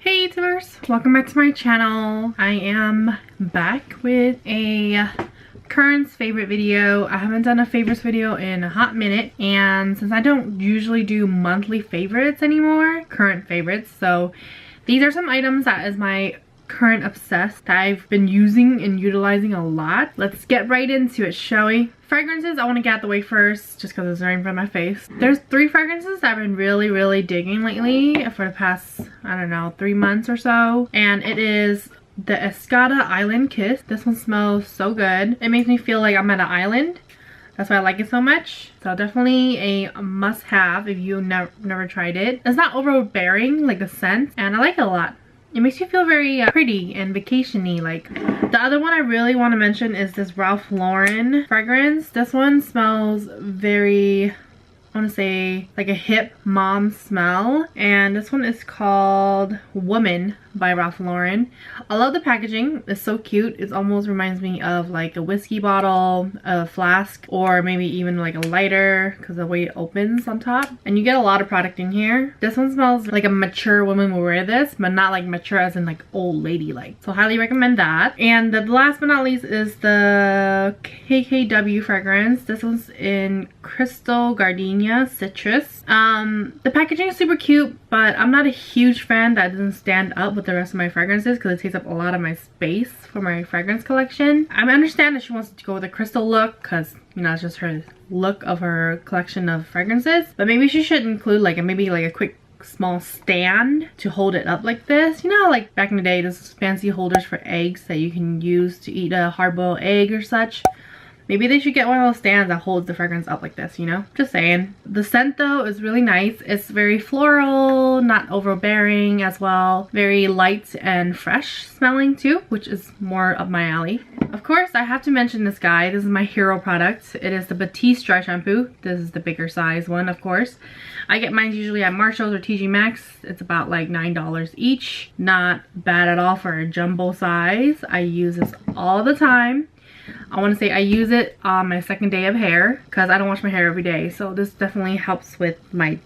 Hey YouTubers, welcome back to my channel. I am back with a current favorite video. I haven't done a favorites video in a hot minute, and since I don't usually do monthly favorites anymore, current favorites, so these are some items that is my current obsessed that I've been using and utilizing a lot. Let's get right into it, shall we? Fragrances, I want to get out the way first just because it's right in front of my face. There's 3 fragrances that I've been really digging lately for the past, I don't know, 3 months or so, and it is the Escada Island Kiss. This one smells so good. It makes me feel like I'm at an island. That's why I like it so much. So definitely a must-have if you never tried it. It's not overbearing like the scent, and I like it a lot. It makes you feel very pretty and vacation-y. Like, the other one I really want to mention is this Ralph Lauren fragrance. This one smells very, I want to say, like a hip mom smell. And this one is called Woman by Ralph Lauren. I love the packaging. It's so cute. It almost reminds me of like a whiskey bottle, a flask, or maybe even like a lighter because the way it opens on top. And you get a lot of product in here. This one smells like a mature woman will wear this, but not like mature as in like old lady like. So highly recommend that. And the last but not least is the KKW fragrance. This one's in Crystal Gardenia Citrus. The packaging is super cute, but I'm not a huge fan that doesn't stand up with the rest of my fragrances because it takes up a lot of my space for my fragrance collection. I understand that she wants to go with a crystal look because, you know, it's just her look of her collection of fragrances, but maybe she should include like a quick small stand to hold it up like this. You know, like back in the day, there's fancy holders for eggs that you can use to eat a hard-boiled egg or such. Maybe they should get one of those stands that holds the fragrance up like this, you know? Just saying. The scent though is really nice. It's very floral, not overbearing as well. Very light and fresh smelling too, which is more up my alley. Of course, I have to mention this guy. This is my hero product. It is the Ebates dry shampoo. This is the bigger size one, of course. I get mine usually at Marshall's or TJ Maxx. It's about like $9 each. Not bad at all for a jumbo size. I use this all the time. I want to say I use it on my second day of hair because I don't wash my hair every day, so this definitely helps with my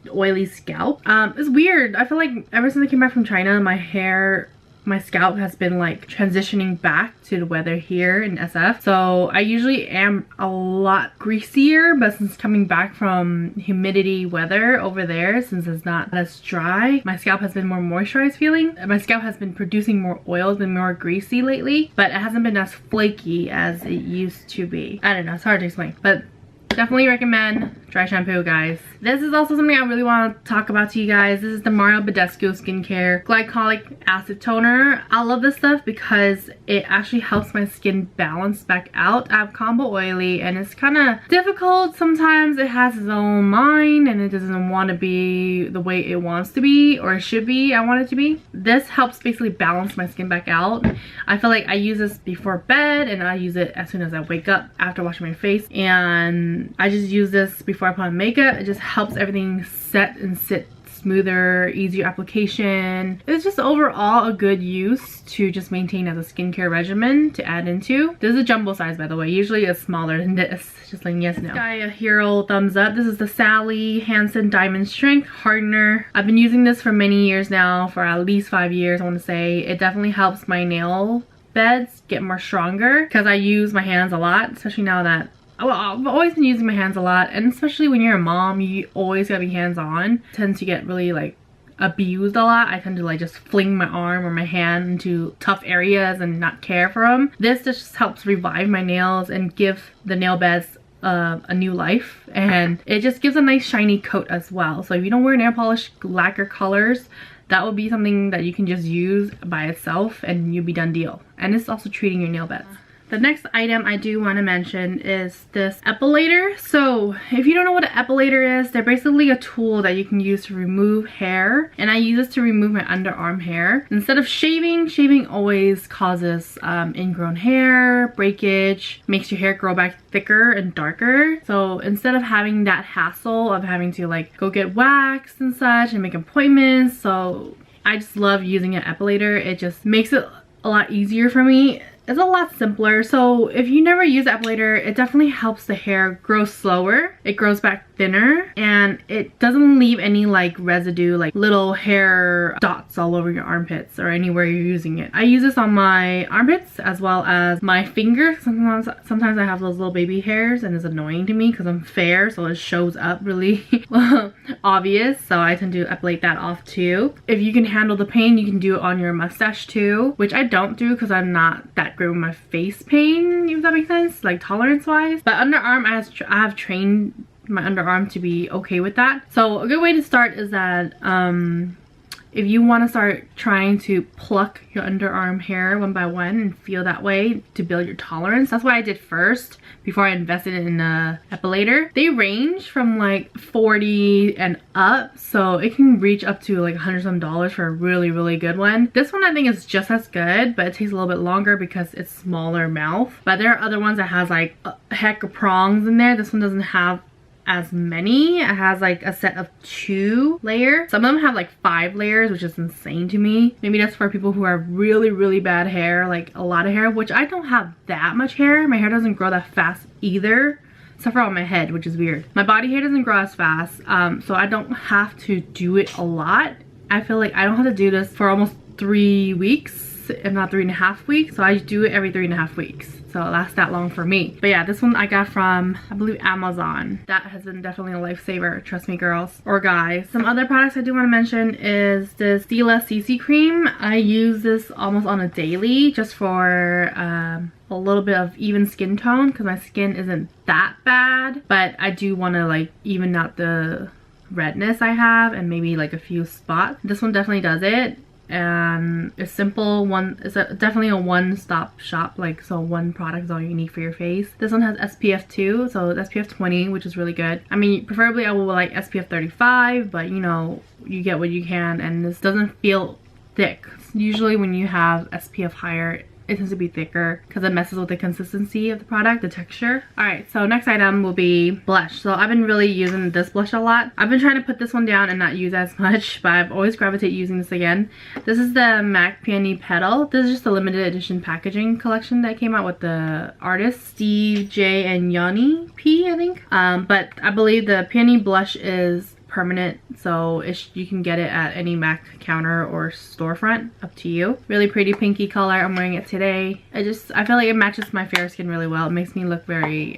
oily scalp. It's weird. I feel like ever since I came back from China, my scalp has been like transitioning back to the weather here in SF. So I usually am a lot greasier, but since coming back from humidity weather over there, since it's not as dry, my scalp has been more moisturized feeling. My scalp has been producing more oils and more greasy lately, but it hasn't been as flaky as it used to be. I don't know, it's hard to explain, but definitely recommend dry shampoo, guys. This is also something I really want to talk about to you guys. This is the Mario Badescu Skincare Glycolic Acid Toner. I love this stuff because it actually helps my skin balance back out. I have combo oily and it's kind of difficult sometimes. It has its own mind and it doesn't want to be the way it wants to be or it should be. I want it to be. This helps basically balance my skin back out. I feel like I use this before bed and I use it as soon as I wake up after washing my face, and I just use this before I put on makeup. It just helps everything set and sit smoother, easier application. It's just overall a good use to just maintain as a skincare regimen to add into. This is a jumbo size, by the way. Usually it's smaller than this. Just like yes, no. Guy a hero thumbs up. This is the Sally Hansen Diamond Strength Hardener. I've been using this for many years now, for at least 5 years I want to say. It definitely helps my nail beds get more stronger because I use my hands a lot, especially now that I've always been using my hands a lot, and especially when you're a mom, you always gotta be hands-on. Tend to get really like abused a lot. I tend to like just fling my arm or my hand into tough areas and not care for them. This just helps revive my nails and give the nail beds a new life, and it just gives a nice shiny coat as well. So if you don't wear nail polish lacquer colors, that would be something that you can just use by itself and you'll be done deal. And it's also treating your nail beds. The next item I do want to mention is this Epilator. So if you don't know what an Epilator is, they're basically a tool that you can use to remove hair, and I use this to remove my underarm hair. Instead of shaving always causes ingrown hair, breakage, makes your hair grow back thicker and darker. So instead of having that hassle of having to like go get waxed and such and make appointments, so I just love using an Epilator. It just makes it a lot easier for me. It's a lot simpler. So if you never use Epilator, it definitely helps the hair grow slower. It grows back thinner and it doesn't leave any like residue, like little hair dots all over your armpits or anywhere you're using it. I use this on my armpits as well as my fingers. Sometimes I have those little baby hairs and it's annoying to me because I'm fair, so it shows up really obvious, so I tend to epilate that off too. If you can handle the pain, you can do it on your mustache too, which I don't do because I'm not that great with my face pain, if that makes sense, like tolerance wise. But underarm, I have trained my underarm to be okay with that. So a good way to start is that if you want to start trying to pluck your underarm hair one by one and feel that way to build your tolerance, that's what I did first before I invested in a epilator. They range from like 40 and up, so it can reach up to like $100 some for a really good one. This one I think is just as good, but it takes a little bit longer because it's smaller mouth. But there are other ones that has like a heck of prongs in there. This one doesn't have as many. It has like a set of 2 layers. Some of them have like 5 layers, which is insane to me. Maybe that's for people who have really bad hair, like a lot of hair, which I don't have that much hair. My hair doesn't grow that fast either, except for on my head, which is weird. My body hair doesn't grow as fast, so I don't have to do it a lot. I feel like I don't have to do this for almost 3 weeks, if not 3.5 weeks. So I do it every 3.5 weeks. So it lasts that long for me. But yeah, this one I got from, I believe, Amazon. That has been definitely a lifesaver. Trust me, girls or guys. Some other products I do want to mention is this Stila CC cream. I use this almost on a daily just for a little bit of even skin tone because my skin isn't that bad. But I do want to like even out the redness I have and maybe like a few spots. This one definitely does it. And it's simple. Definitely a one-stop shop, like, so one product is all you need for your face. This one has SPF 2, so it's SPF 20, which is really good. I mean, preferably I would like SPF 35, but you know, you get what you can, and this doesn't feel thick. Usually when you have SPF higher, it tends to be thicker because it messes with the consistency of the product, the texture. All right, so next item will be blush. So I've been really using this blush a lot. I've been trying to put this one down and not use as much, but I've always gravitated using this again. This is the MAC Peony Petal. This is just a limited edition packaging collection that came out with the artists Steve J and Yanni P, I think. But I believe the Peony blush is permanent, so you can get it at any MAC counter or storefront, up to you. Really pretty pinky color. I'm wearing it today. I feel like it matches my fair skin really well. It makes me look very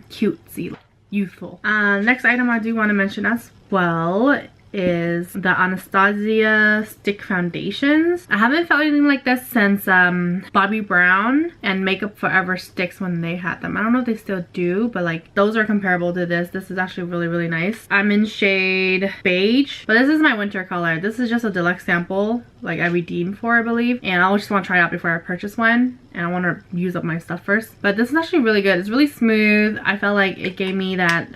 cutesy, youthful. Next item I do want to mention as well is the Anastasia stick foundations. I haven't felt anything like this since Bobbi Brown and Makeup Forever sticks when they had them. I don't know if they still do, but like those are comparable to this. This is actually really nice. I'm in shade beige, but this is my winter color. This is just a deluxe sample, like I redeemed for, I believe, and I just want to try it out before I purchase one, and I want to use up my stuff first. But this is actually really good. It's really smooth. I felt like it gave me that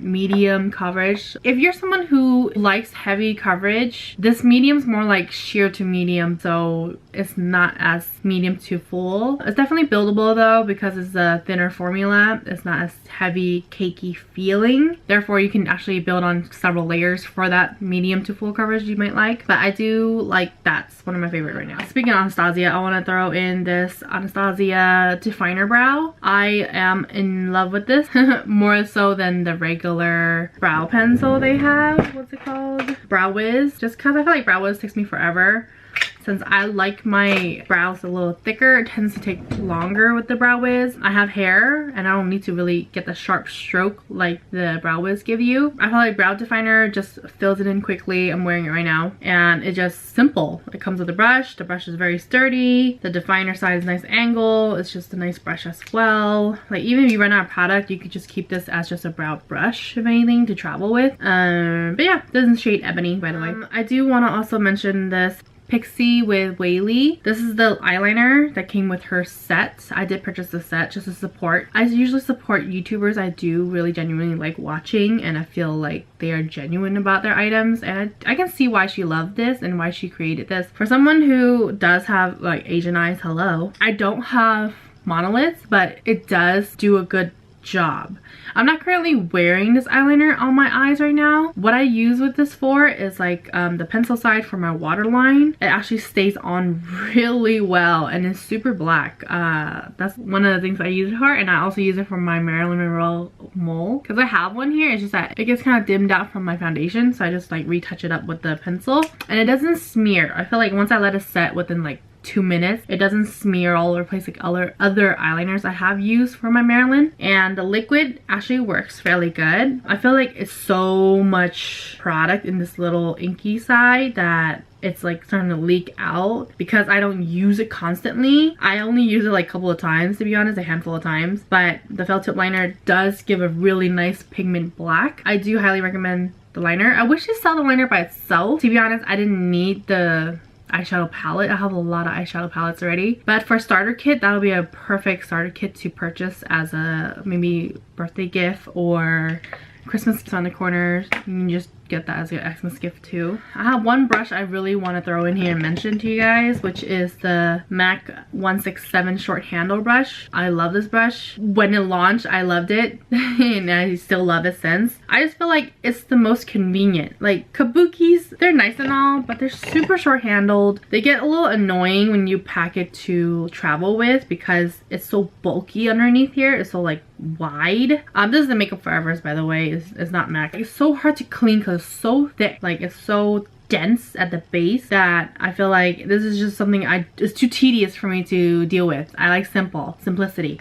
medium coverage. If you're someone who likes heavy coverage, this medium's more like sheer to medium, so it's not as medium to full. It's definitely buildable though because it's a thinner formula. It's not as heavy cakey feeling, therefore you can actually build on several layers for that medium to full coverage you might like. But I do like, that's one of my favorite right now. Speaking of Anastasia, I want to throw in this Anastasia definer brow. I am in love with this more so than the regular brow pencil they have. What's it called? Brow Wiz. Just because I feel like Brow Wiz takes me forever. Since I like my brows a little thicker, it tends to take longer with the Brow Wiz. I have hair and I don't need to really get the sharp stroke like the Brow Wiz give you. I feel like brow definer just fills it in quickly. I'm wearing it right now and it's just simple. It comes with a brush. The brush is very sturdy. The definer side is nice angle. It's just a nice brush as well. Like even if you run out of product, you could just keep this as just a brow brush, if anything, to travel with. But yeah, this is shade Ebony, by the way. I do want to also mention this Pixie with Whaley. This is the eyeliner that came with her set. I did purchase the set just to support. I usually support YouTubers I do really genuinely like watching, and I feel like they are genuine about their items, and I can see why she loved this and why she created this. For someone who does have like Asian eyes, hello. I don't have monoliths, but it does do a good job. I'm not currently wearing this eyeliner on my eyes right now. What I use with this for is like the pencil side for my waterline. It actually stays on really well and it's super black. That's one of the things I use it for, and I also use it for my Marilyn Monroe mole because I have one here. It's just that it gets kind of dimmed out from my foundation, so I just like retouch it up with the pencil and it doesn't smear. I feel like once I let it set within like 2 minutes, it doesn't smear all over the place like other eyeliners I have used for my Marilyn. And the liquid actually works fairly good. I feel like it's so much product in this little inky side that it's like starting to leak out because I don't use it constantly. I only use it like a couple of times, to be honest, a handful of times, but the felt tip liner does give a really nice pigment black. I do highly recommend the liner. I wish they sell the liner by itself. To be honest, I didn't need the eyeshadow palette. I have a lot of eyeshadow palettes already, but for starter kit, that'll be a perfect starter kit to purchase as a maybe birthday gift or Christmas gifts on the corners. You can just get that as an Xmas gift too. I have one brush I really want to throw in here and mention to you guys, which is the MAC 167 short handle brush. I love this brush. When it launched, I loved it and I still love it since. I just feel like it's the most convenient. Like kabukis, they're nice and all, but they're super short handled. They get a little annoying when you pack it to travel with because it's so bulky underneath here. It's so like wide. This is the Makeup Forever's, by the way. It's not MAC. It's so hard to clean because it's so thick. Like it's so dense at the base that I feel like this is just something it's too tedious for me to deal with. I like simplicity.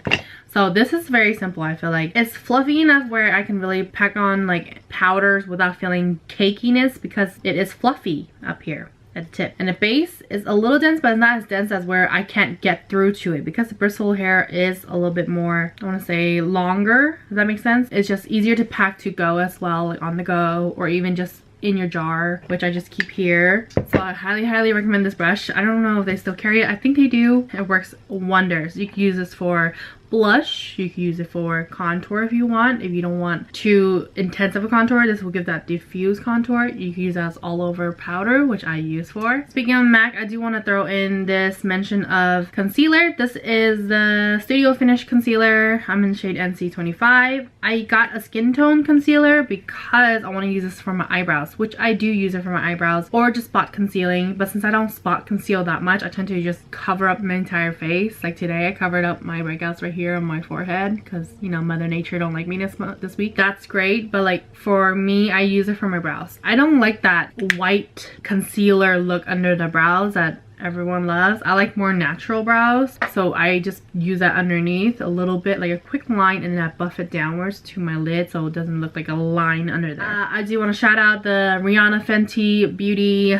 So this is very simple. I feel like it's fluffy enough where I can really pack on like powders without feeling cakiness because it is fluffy up here at the tip. And the base is a little dense, but it's not as dense as where I can't get through to it because the bristle hair is a little bit more, I want to say, longer. Does that make sense? It's just easier to pack to go as well, like on the go, or even just in your jar, which I just keep here. So I highly recommend this brush. I don't know if they still carry it. I think they do. It works wonders. You can use this for blush, you can use it for contour if you want. If you don't want too intense of a contour, this will give that diffuse contour. You can use that as all over powder, which I use for. Speaking of MAC, I do want to throw in this mention of concealer. This is the Studio Finish concealer. I'm in shade NC25. I got a skin tone concealer because I want to use this for my eyebrows, which I do use it for my eyebrows or just spot concealing. But since I don't spot conceal that much, I tend to just cover up my entire face. Like today, I covered up my breakouts right here on my forehead because, you know, Mother Nature don't like me this week. That's great, but like for me, I use it for my brows. I don't like that white concealer look under the brows that everyone loves. I like more natural brows, so I just use that underneath a little bit, like a quick line, and then I buff it downwards to my lid so it doesn't look like a line under there. I do want to shout out the Rihanna Fenty Beauty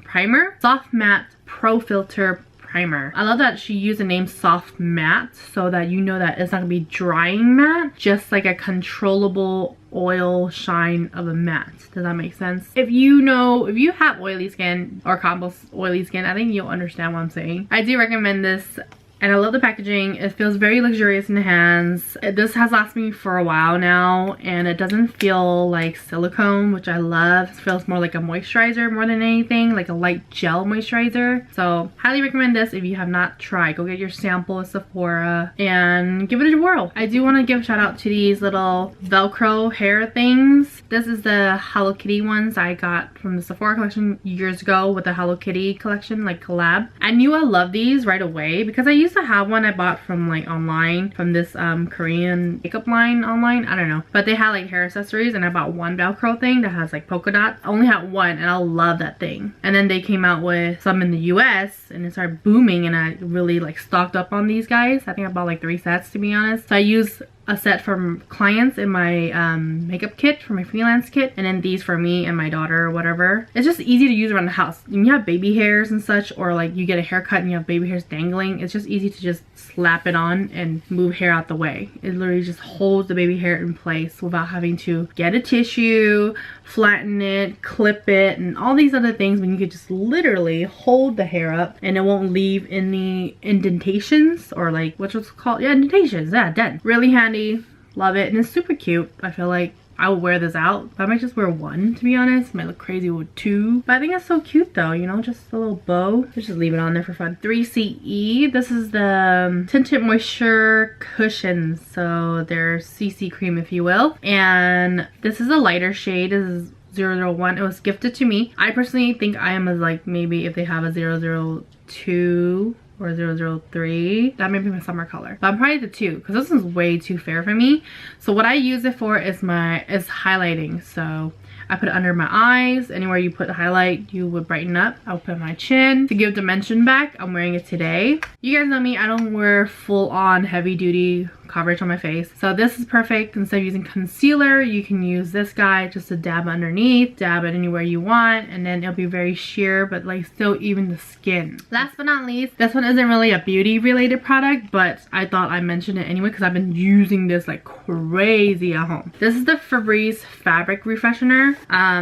primer, soft matte pro filter primer. I love that she used the name soft matte so that you know that it's not gonna be drying matte, just like a controllable oil shine of a matte. Does that make sense? If you have oily skin or combo oily skin, I think you'll understand what I'm saying. I do recommend this. And I love the packaging. It feels very luxurious in the hands. This has lasted me for a while now, and it doesn't feel like silicone, which I love. It feels more like a moisturizer more than anything, like a light gel moisturizer. So highly recommend this if you have not tried. Go get your sample at Sephora and give it a whirl. I do want to give a shout out to these little Velcro hair things. This is the Hello Kitty ones I got from the Sephora collection years ago with the Hello Kitty collection, like collab. I knew I loved these right away because I used to have one I bought from like online from this Korean makeup line online. I don't know, but they had like hair accessories, and I bought one Velcro thing that has like polka dots. I only had one and I love that thing. And then they came out with some in the US and it started booming, and I really like stocked up on these guys. I think I bought like 3 sets, to be honest. So I use a set from clients in my makeup kit, for my freelance kit, and then these for me and my daughter or whatever. It's just easy to use around the house. When you have baby hairs and such, or like you get a haircut and you have baby hairs dangling, it's just easy to just slap it on and move hair out the way. It literally just holds the baby hair in place without having to get a tissue, flatten it, clip it, and all these other things, when you could just literally hold the hair up and it won't leave any indentations, or like what's called, yeah, indentations, yeah, dent. Really handy, love it, and it's super cute. I feel like I will wear this out. I might just wear one, to be honest. Might look crazy with two. But I think it's so cute though, you know, just a little bow. Let's just leave it on there for fun. 3CE. This is the Tinted Moisture Cushions. So they're CC cream, if you will. And this is a lighter shade. This is 001. It was gifted to me. I personally think I am as like, maybe if they have a 002 or 003, that may be my summer color, but I'm probably the 2 because this is way too fair for me. So what I use it for is highlighting. So I put it under my eyes. Anywhere you put highlight, you would brighten up. I'll put my chin to give dimension back. I'm wearing it today. You guys know me, I don't wear full-on heavy-duty coverage on my face, so this is perfect. Instead of using concealer, you can use this guy just to dab underneath, dab it anywhere you want, and then it'll be very sheer but like still even the skin. Last but not least, this one isn't really a beauty related product, but I thought I mentioned it anyway because I've been using this like crazy at home. This is the Febreze fabric refreshener.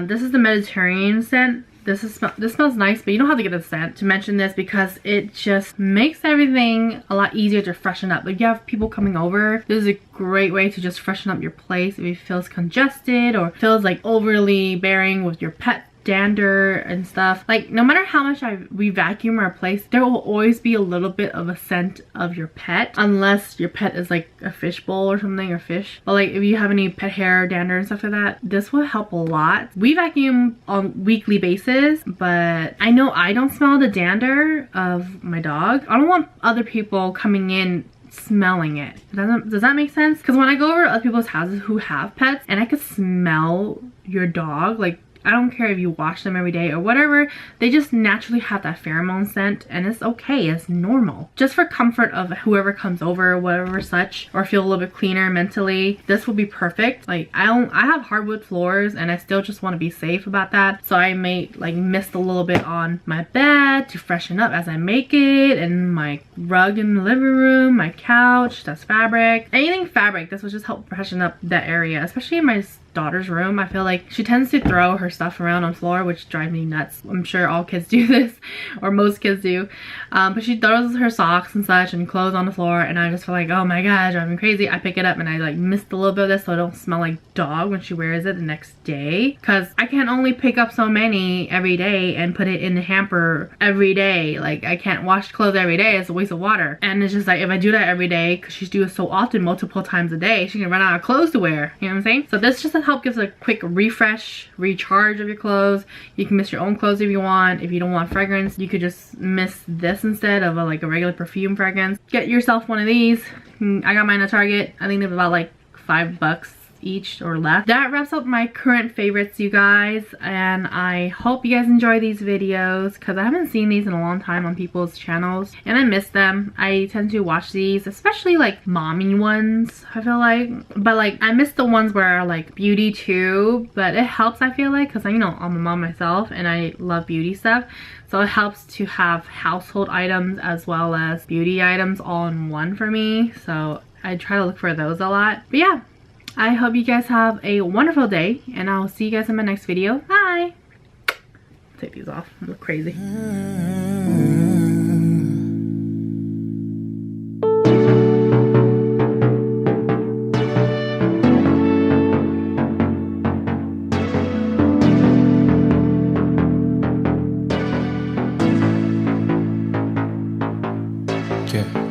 This is the Mediterranean scent. This smells nice, but you don't have to get a scent to mention this because it just makes everything a lot easier to freshen up. Like, you have people coming over, this is a great way to just freshen up your place if it feels congested or feels like overly bearing with your pet dander and stuff. Like, no matter how much we vacuum our place, there will always be a little bit of a scent of your pet, unless your pet is like a fish bowl or something, or fish. But like, if you have any pet hair, dander and stuff like that, this will help a lot. We vacuum on weekly basis, but I know I don't smell the dander of my dog. I don't want other people coming in smelling it. Does that make sense? Because when I go over to other people's houses who have pets and I could smell your dog, like, I don't care if you wash them every day or whatever, they just naturally have that pheromone scent, and it's okay, it's normal. Just for comfort of whoever comes over, whatever such, or feel a little bit cleaner mentally, this will be perfect. Like, I have hardwood floors and I still just want to be safe about that, so I may like mist a little bit on my bed to freshen up as I make it, and my rug in the living room, my couch, that's fabric. Anything fabric, this will just help freshen up that area, especially in my daughter's room. I feel like she tends to throw her stuff around on the floor, which drives me nuts. I'm sure all kids do this, or most kids do, but she throws her socks and such and clothes on the floor, and I just feel like, oh my god, driving me crazy. I pick it up and I like mist a little bit of this so it don't smell like dog when she wears it the next day, because I can only pick up so many every day and put it in the hamper every day. Like, I can't wash clothes every day, it's a waste of water. And it's just like, if I do that every day, because she's doing it so often, multiple times a day, she can run out of clothes to wear, you know what I'm saying? So this just help gives a quick refresh, recharge of your clothes. You can mist your own clothes if you want. If you don't want fragrance, you could just mist this instead of like a regular perfume fragrance. Get yourself one of these. I got mine at Target. I think they're about like $5 each or less. That wraps up my current favorites, you guys, and I hope you guys enjoy these videos because I haven't seen these in a long time on people's channels and I miss them. I tend to watch these, especially like mommy ones, I feel like, but like I miss the ones where are like beauty too, but it helps, I feel like, because you know, I'm a mom myself and I love beauty stuff, so it helps to have household items as well as beauty items all in one for me, so I try to look for those a lot. But yeah, I hope you guys have a wonderful day, and I'll see you guys in my next video. Bye! Take these off. I look crazy. Yeah.